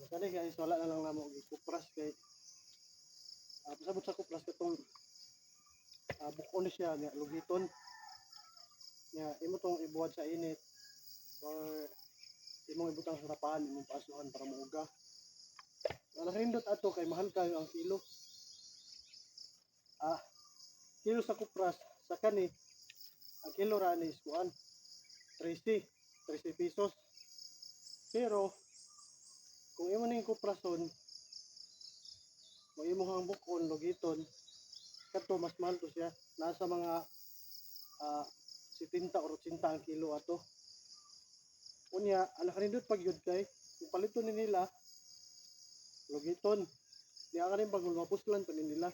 Kani guys, wala na lang namo gikupras kay pasabot sa kupras katong bukon ni siya nga lugiton. Nga imo tong ibuhat sa init or imong ibutang sa tapahan imong paasuhan para muuga. Wala hindot ato kay mahal kayo ang kilo. Kilo sa kupras sa kani ang kilo ra ni is kuan 30 pesos. Pero kung imo ning kuprason mo imong bukon lugiton kadto mas mahal to siya, nasa mga 70 or 80 ang kilo ato. Unya ala kanindot pag yun kay kung paliton ni nila lugiton di ang kanin bagul mapuslan pa nila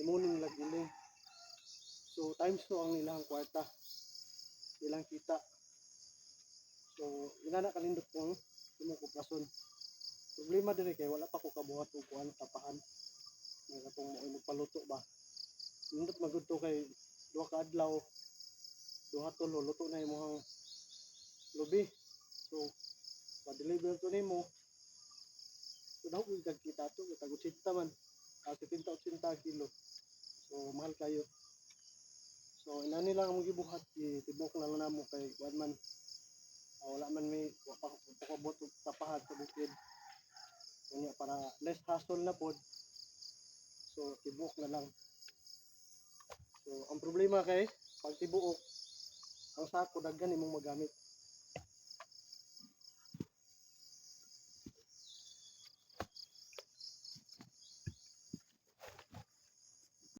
imunin nila giling. So times 2 ang nilang kwarta ilang kita. So inana kanindot kung imong kuprason. Problema dire kay wala pa ko kabuhat og kuan tapahan nga katong mo imong paluto ba. Nindot magud to kay duha ka adlaw duha tulo luto na imong lubi. So pa-deliver to nimo so daw kung kita to tag 80 man 70-80 kilo. So mahal kayo. So inani lang mo gibuhat tibok na lang namo kay kuan man wala man may pakabot og tapahan sa bukid. Unya para less hassle na pod. So tibok na lang. So ang problema kay pag tibuok ang sako daghan imong magamit.